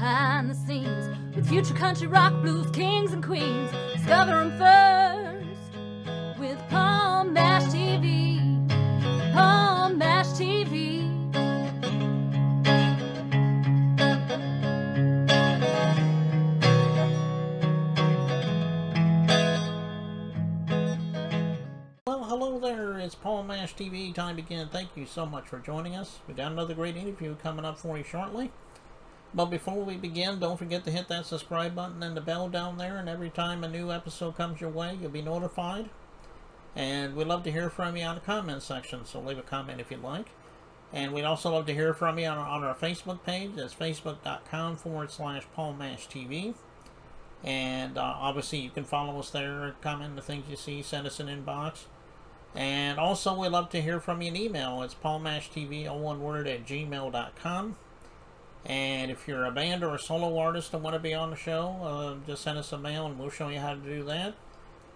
behind the scenes with future country rock blues kings and queens. Discover them first with Paul Mash TV. Paul Mash TV. Well, hello there. It's Paul Mash TV time again. Thank you so much for joining us. We got another great interview coming up for you shortly. But before we begin, don't forget to hit that subscribe button and the bell down there, and every time a new episode comes your way, you'll be notified. And we'd love to hear from you on the comment section, so leave a comment if you'd like. And we'd also love to hear from you on our Facebook page. That's facebook.com/PaulMashTV. And obviously you can follow us there, comment the things you see, send us an inbox. And also we'd love to hear from you in email. It's paulmashtv, all one word, @gmail.com. And if you're a band or a solo artist and want to be on the show, just send us a mail and we'll show you how to do that.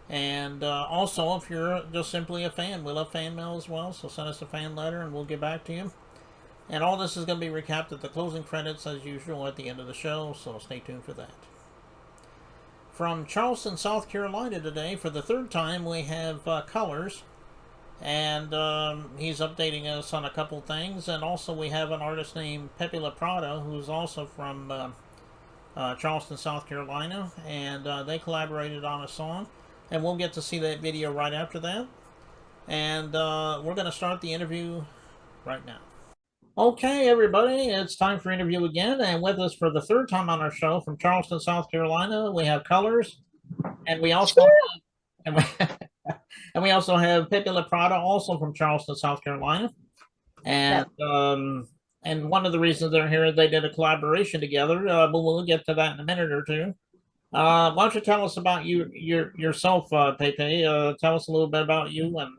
And also, if you're just simply a fan, we love fan mail as well, so send us a fan letter and we'll get back to you. And all this is going to be recapped at the closing credits as usual at the end of the show, so stay tuned for that. From Charleston, South Carolina today, for the third time, we have Colors. And he's updating us on a couple things. And also we have an artist named Pepe Le Prada, who's also from Charleston, South Carolina. And they collaborated on a song. And we'll get to see that video right after that. And we're going to start the interview right now. Okay, everybody, it's time for interview again. And with us for the third time on our show from Charleston, South Carolina, we have Colors. And we also and we also have Pepe Le Prada, also from Charleston, South Carolina. And one of the reasons they're here, they did a collaboration together, but we'll get to that in a minute or two. Why don't you tell us about yourself, Pepe? Tell us a little bit about you and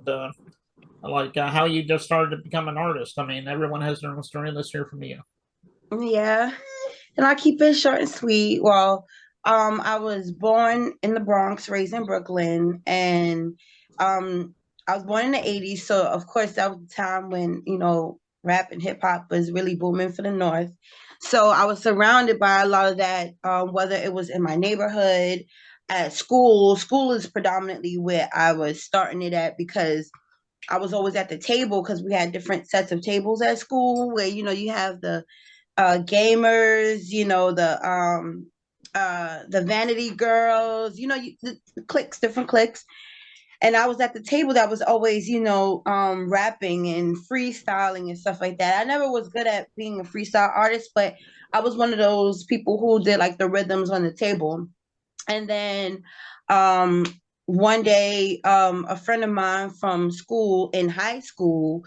how you just started to become an artist. I mean, everyone has their own story. Let's hear from you. Yeah, and I'll keep it short and sweet. Well, I was born in the Bronx, raised in Brooklyn, and I was born in the 80s. So, of course, that was the time when, rap and hip hop was really booming for the North. So I was surrounded by a lot of that, whether it was in my neighborhood, at school. School is predominantly where I was starting it at because I was always at the table because we had different sets of tables at school where, you have the gamers, the vanity girls, the cliques, different cliques. And I was at the table that was always, rapping and freestyling and stuff like that. I never was good at being a freestyle artist, but I was one of those people who did like the rhythms on the table. And then one day, a friend of mine from school in high school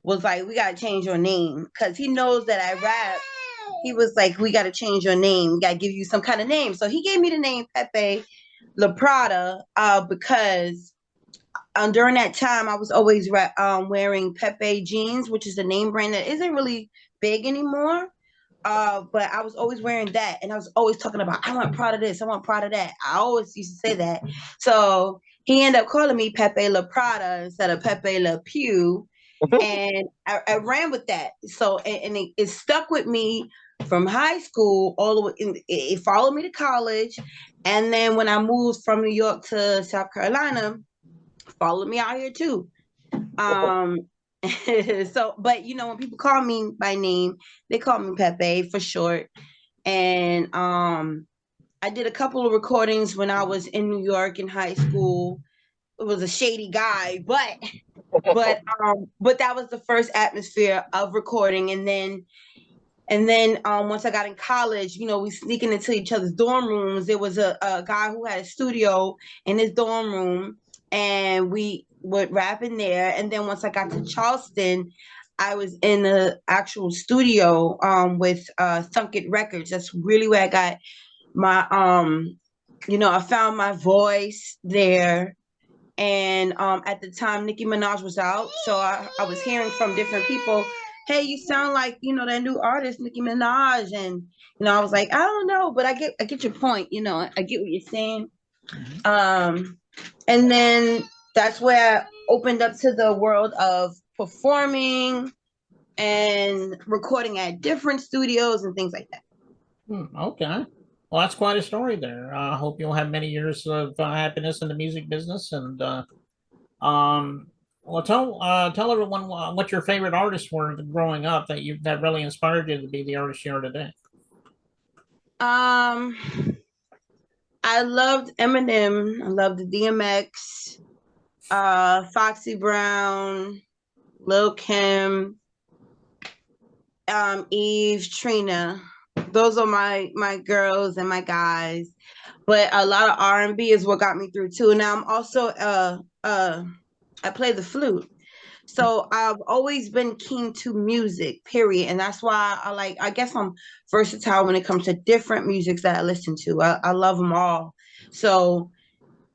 was like, we got to change your name because he knows that I rap. He was like, we got to change your name. We got to give you some kind of name. So he gave me the name Pepe Le Prada because during that time, I was always wearing Pepe jeans, which is a name brand that isn't really big anymore. But I was always wearing that. And I was always talking about, I want Prada this, I want Prada that. I always used to say that. So he ended up calling me Pepe Le Prada instead of Pepe Le Pew. And I ran with that. So, and it stuck with me from high school all the way. It followed me to college. And then when I moved from New York to South Carolina, followed me out here too. So, but when people call me by name, they call me Pepe for short. And I did a couple of recordings when I was in New York in high school. It was a shady guy, but that was the first atmosphere of recording. And then once I got in college, we sneaking into each other's dorm rooms. There was a guy who had a studio in his dorm room, and we would rap in there. And then once I got to Charleston, I was in the actual studio with Thunk It Records. That's really where I got my I found my voice there. And at the time, Nicki Minaj was out. So I was hearing from different people, hey, you sound like, that new artist, Nicki Minaj. And, I was like, I don't know, but I get your point. I get what you're saying. And then that's where I opened up to the world of performing and recording at different studios and things like that. Okay. Well, that's quite a story there. I hope you'll have many years of happiness in the music business. And um, well, tell everyone what your favorite artists were growing up that really inspired you to be the artist you are today. Um, I loved Eminem. I loved the DMX, Foxy Brown, Lil Kim, Eve, Trina. Those are my girls and my guys. But a lot of R&B is what got me through too. Now I'm also I play the flute. So I've always been keen to music, period. And that's why I guess I'm versatile when it comes to different musics that I listen to. I love them all. So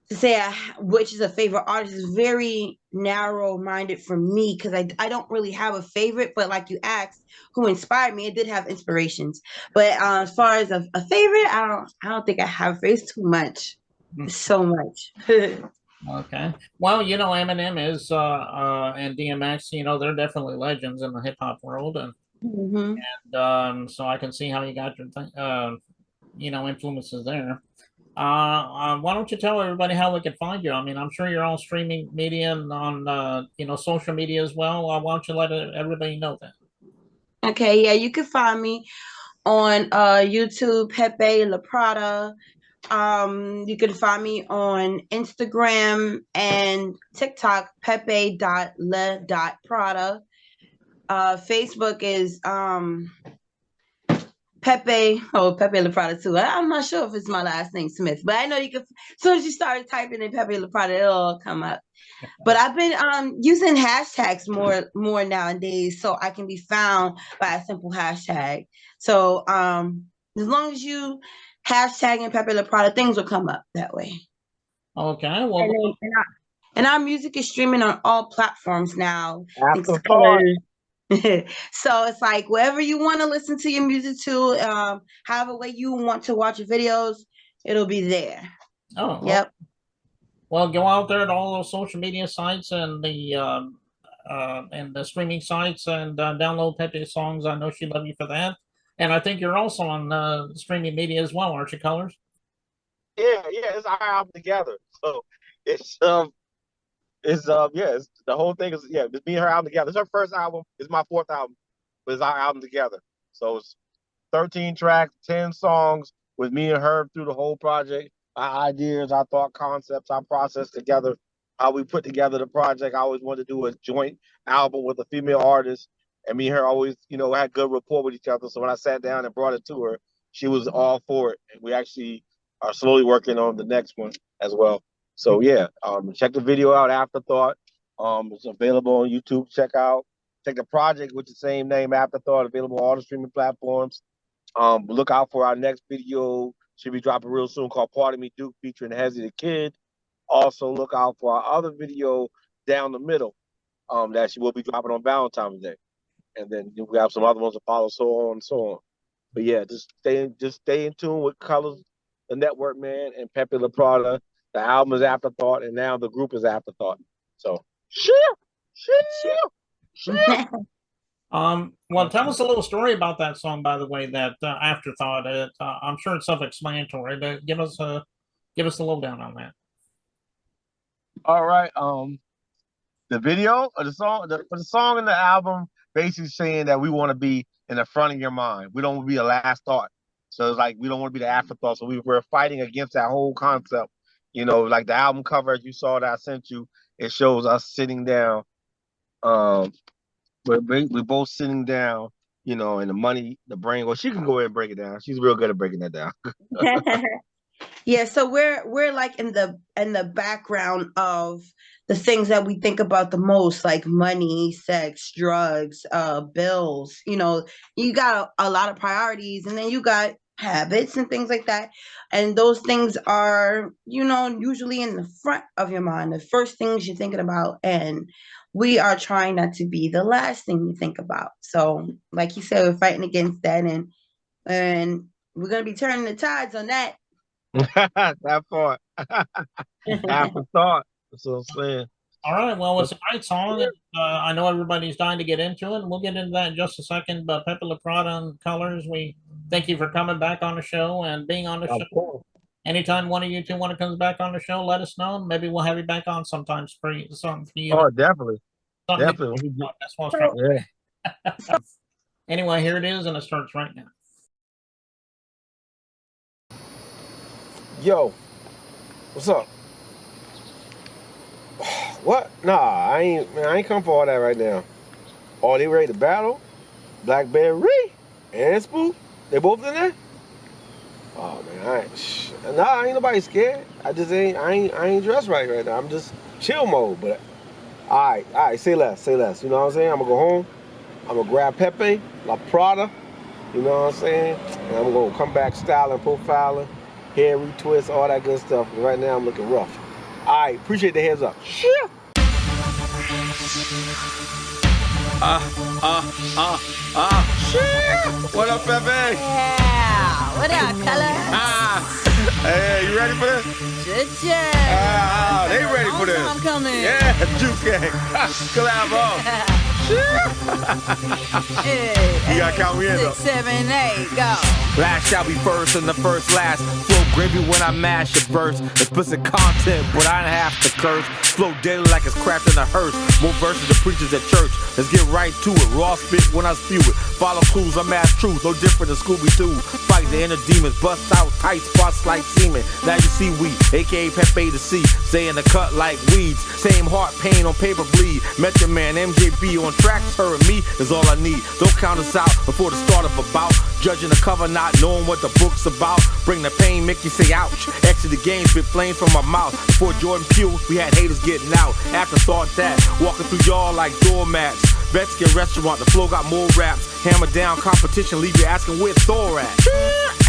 to say which is a favorite artist is very narrow minded for me because I don't really have a favorite, but like you asked who inspired me, it did have inspirations. But as far as a favorite, I don't think I have. It's too much. It's so much. Okay. Well, Eminem is and DMX, they're definitely legends in the hip hop world, and Hmm. so I can see how you got your influences there. Why don't you tell everybody how we can find you? I mean, I'm sure you're on streaming media and on social media as well. Why don't you let everybody know that? Okay, yeah, you can find me on YouTube, Pepe Le Prada. You can find me on Instagram and TikTok, Pepe.le.prada. Facebook is Pepe Le Prada too. I'm not sure if it's my last name Smith, but I know you can. As soon as you start typing in Pepe Le Prada, it'll all come up. But I've been using hashtags more nowadays, so I can be found by a simple hashtag. So as long as you hashtag and Pepe Le Prada, things will come up that way. Okay. Well, And, then, and our music is streaming on all platforms now. Thanks to Afterthought. colors. So it's like wherever you want to listen to your music to, however way you want to watch your videos, it'll be there. oh, well, Yep. go out there to all those social media sites and the streaming sites and download Pepe's songs. I know she love you for that. And I think you're also on streaming media as well, aren't you, Colors? Yeah, yeah, it's our album together. So it's yeah, the whole thing is yeah, it's me and her album together. It's her first album. It's my fourth album, but it's our album together. So it's 13 tracks, 10 songs with me and her through the whole project. Our ideas, our thought concepts, our process together, how we put together the project. I always wanted to do a joint album with a female artist, and me and her always, had good rapport with each other. So when I sat down and brought it to her, she was all for it. And we actually are slowly working on the next one as well. So yeah, check the video out, Afterthought. It's available on YouTube. Check the project with the same name, Afterthought, available on all the streaming platforms. Look out for our next video. Should be dropping real soon called Party Me Duke featuring Hezzy the Kid. Also look out for our other video down the middle that she will be dropping on Valentine's Day. And then we have some other ones to follow, so on and so on. But yeah, just stay in tune with Colors, the network man, and Pepe La Prada. The album is Afterthought, and now the group is Afterthought. So share, share, share. Well, tell us a little story about that song, by the way, that Afterthought. I'm sure it's self-explanatory, but give us a lowdown on that. All right. The video or the song, the song and the album basically saying that we want to be in the front of your mind. We don't want to be a last thought. So it's like we don't want to be the afterthought. So we're fighting against that whole concept. Like the album cover, as you saw that I sent you, it shows us sitting down. Um, we're both sitting down, and the brain. Well, she can go ahead and break it down. She's real good at breaking that down. Yeah, so we're like in the background of the things that we think about the most, like money, sex, drugs, bills. You got a lot of priorities, and then you got habits and things like that. And those things are, usually in the front of your mind, the first things you're thinking about. And we are trying not to be the last thing you think about. So, like you said, we're fighting against that, and we're gonna be turning the tides on that. That part. Afterthought. That's what I'm saying. All right. Well, But it's a great song, and I know everybody's dying to get into it, and we'll get into that in just a second. But Pepe Le Prada and Colors, we thank you for coming back on the show and being on the Of show. course. Anytime one of you two want to come back on the show, let us know. Maybe we'll have you back on sometimes for you, something for you. Oh, definitely. Something Definitely. that's what's wrong. Yeah. Anyway, here it is, and it starts right now. Yo, what's up? What? Nah, I ain't come for all that right now. Oh, they ready to battle? Blackberry and Spook? They both in there? Oh man, I ain't nobody scared. I ain't dressed right now. I'm just chill mode. But all right, say less. You know what I'm saying? I'm gonna go home. I'm gonna grab Pepe Le Prada. You know what I'm saying? And I'm gonna come back styling, profiling, hair retwist, all that good stuff. But right now I'm looking rough. All right, appreciate the heads up. Shit. Shit. What up, Pepe? Yeah, what up, color? Hey, you ready for this? Shit. They ready for this. I'm coming. Yeah, Juice Gang. Collab on. Hey, You gotta count me in, 6, 7, 8, go. Last shall be first and the first last. Flow gravy when I mash a verse. Explicit content, but I don't have to curse. Flow daily like it's crafted in a hearse. More verses than preachers at church. Let's get right to it. Raw spit when I spew it. Follow clues, I'm ass truth. No different than Scooby-Doo. Fight the inner demons. Bust out tight spots like semen. Now you see we, aka Pepe the C. Stay in the cut like weeds. Same heart pain on paper bleed. Metro Man, MJB on tracks. Her and me is all I need. Don't count us out before the start of a bout. Judging the cover, not knowing what the book's about. Bring the pain, make you say ouch. Exit the game, spit flames from my mouth. Before Jordan Peele, we had haters getting out. Afterthought that, walking through y'all like doormats. Mexican restaurant, the flow got more raps. Hammer down competition, leave you asking where Thor at.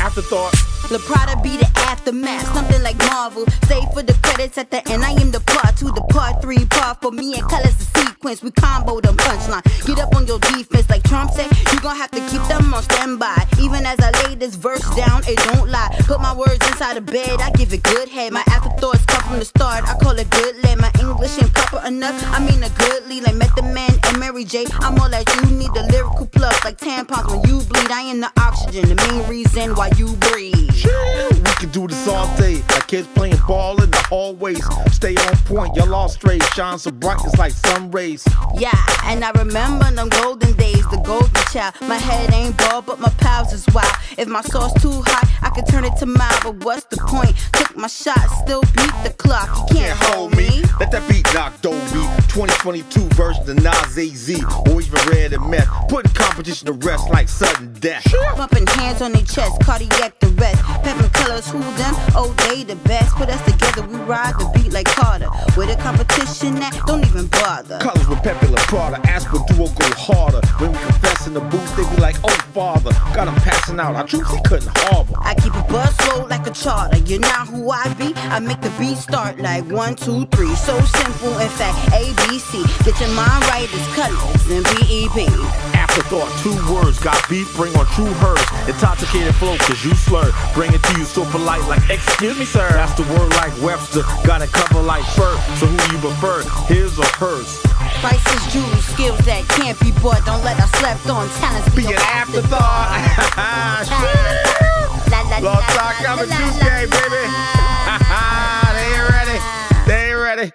Afterthought. Le Prada be the aftermath, something like Marvel. Save for the credits at the end. I am the part 2, the part 3, part for me and colors the sequence. We combo them punchline. Get up on your defense like Trump said. You gon' have to keep them on standby. Even as I lay this verse down, it don't lie. Put my words inside the bed, I give it good head. My afterthoughts come from the start, I call it good lead. My English ain't proper enough, I mean a good lead. Like Method Man and Mary J. I'm all like you need the lyrical plus. Like tampons when you bleed, I am the oxygen, the main reason why you breathe. We can do this all day, like kids playing ball in the hallways. Stay on point, y'all all straight. Shine so bright, it's like sun rays. Yeah, and I remember them golden days, the golden child. My head ain't bald, but my pals is wild. If my sauce too hot, I can turn it to mild. But what's the point? Took my shot, still beat the clock. You can't hold me. Let that beat knock Dolby. 2022 version of Nas AZ. Or even Red and Meth. Putting competition to rest like sudden death. Bumping hands on their chest, cardiac the rest. Peppin' colors, who them? Oh, they the best. Put us together, we ride the beat like Carter. Where the competition at? Don't even bother. Colors with Pepe Le Prada. Ask for duo go harder. When we confess in the booth, they be like, oh father. Got him passing out. Our troops, he couldn't harbor. I keep a buzz flow like a charter. You're not who I be. I make the beat start like 1, 2, 3. So simple, in fact, ABC. Get your mind right, it's colors and BEP. Afterthought, 2 words. Got beat, bring on true hers. Intoxicated flow, cause you slur. Bring it to you so polite, like, excuse me, sir. That's the word like Webster. Got it covered like fur. So who you prefer, his or hers? Prices, jewelry, skills that can't be bought. Don't let us slept on talents Be an afterthought. Lost Talk, I'm a Juice Gang, baby. They ain't ready.